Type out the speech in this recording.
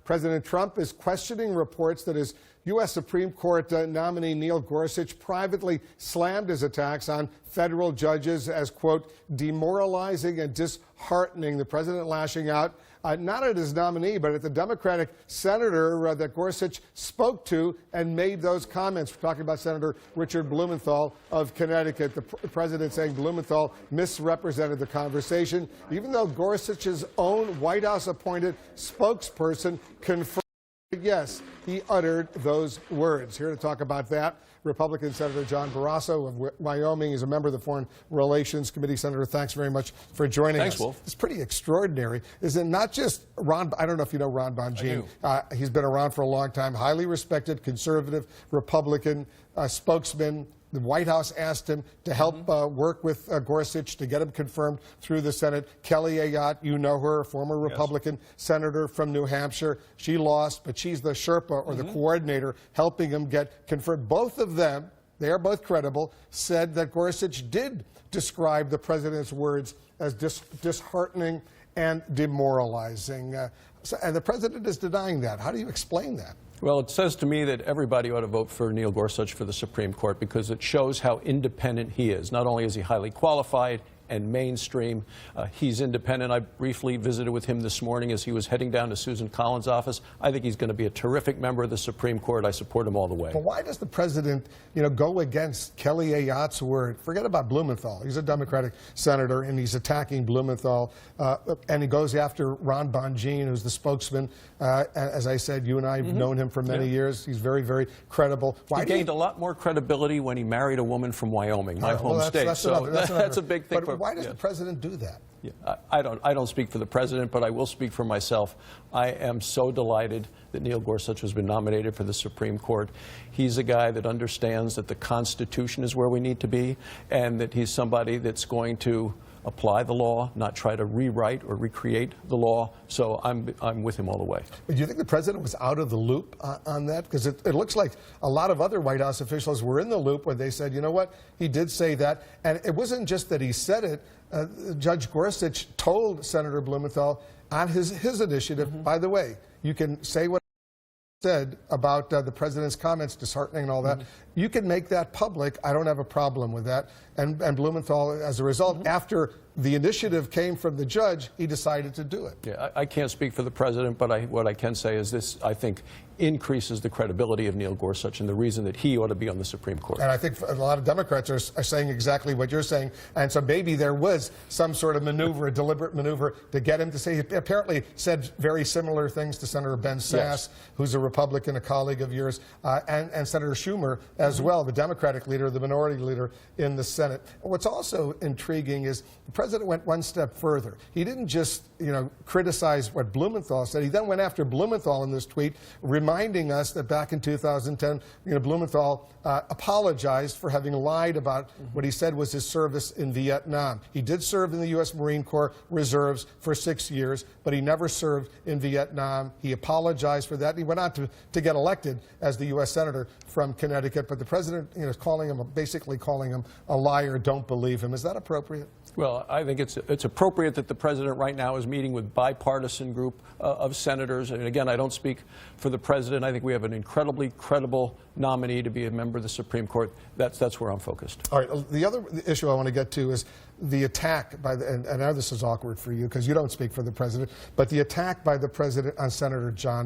President Trump is questioning reports that his U.S. Supreme Court nominee Neil Gorsuch privately slammed his attacks on federal judges as, quote, demoralizing and disheartening. The president lashing out not at his nominee, but at the Democratic senator that Gorsuch spoke to and made those comments. We're talking about Senator Richard Blumenthal of Connecticut. The president saying Blumenthal misrepresented the conversation, even though Gorsuch's own White House-appointed spokesperson confirmed, yes, he uttered those words. Here to talk about that, Republican Senator Bonjean Barrasso of Wyoming. He's a member of the Foreign Relations Committee. Senator, thanks very much for joining us. Thanks, Wolf. It's pretty extraordinary. Is it not just Ron, I don't know if you know Ron Bonjean. He's been around for a long time, highly respected conservative Republican spokesman. The White House asked him to help work with Gorsuch to get him confirmed through the Senate. Kelly Ayotte, you know her, former Republican senator from New Hampshire. She lost, but she's the Sherpa or the coordinator helping him get confirmed. Both of them, they are both credible, said that Gorsuch did describe the president's words as disheartening and demoralizing. And the president is denying that. How do you explain that? Well, it says to me that everybody ought to vote for Neil Gorsuch for the Supreme Court because it shows how independent he is. Not only is he highly qualified and mainstream, he's independent. I briefly visited with him this morning as he was heading down to Susan Collins' office. I think he's going to be a terrific member of the Supreme Court. I support him all the way. But why does the president, go against Kelly Ayotte's word? Forget about Blumenthal. He's a Democratic senator, and he's attacking Blumenthal, and he goes after Ron Bonjean, who's the spokesman. As I said, you and I have known him for many years. He's very, very credible. He gained a lot more credibility when he married a woman from Wyoming, my home state. That's a big thing. But why does the president do that? Yeah, I don't speak for the president, but I will speak for myself. I am so delighted that Neil Gorsuch has been nominated for the Supreme Court. He's a guy that understands that the Constitution is where we need to be, and that he's somebody that's going to apply the law, not try to rewrite or recreate the law. So I'm with him all the way. Do you think the president was out of the loop on that? Because it looks like a lot of other White House officials were in the loop where they said, you know what, he did say that. And it wasn't just that he said it. Judge Gorsuch told Senator Blumenthal on his initiative, by the way, you can say what said about the president's comments, disheartening and all that. You can make that public. I don't have a problem with that. And Blumenthal, as a result, after the initiative came from the judge, he decided to do it. Yeah, I can't speak for the president, but what I can say is this, I think, increases the credibility of Neil Gorsuch and the reason that he ought to be on the Supreme Court. And I think a lot of Democrats are saying exactly what you're saying. And so maybe there was some sort of maneuver, a deliberate maneuver, to get him to say, he apparently said very similar things to Senator Ben Sasse, who's a Republican, a colleague of yours, and Senator Schumer as well, the Democratic leader, the minority leader in the Senate. What's also intriguing is the president went one step further. He didn't just, criticize what Blumenthal said. He then went after Blumenthal in this tweet, reminding us that back in 2010, Blumenthal apologized for having lied about what he said was his service in Vietnam. He did serve in the U.S. Marine Corps Reserves for 6 years, but he never served in Vietnam. He apologized for that. He went on to get elected as the U.S. Senator from Connecticut, but the president is basically calling him a liar. Don't believe him. Is that appropriate? Well, I think it's appropriate that the president right now is meeting with bipartisan group of senators. And again, I don't speak for the president. I think we have an incredibly credible nominee to be a member of the Supreme Court. That's where I'm focused. All right. The other issue I want to get to is the attack by and I know this is awkward for you because you don't speak for the president, but the attack by the president on Senator John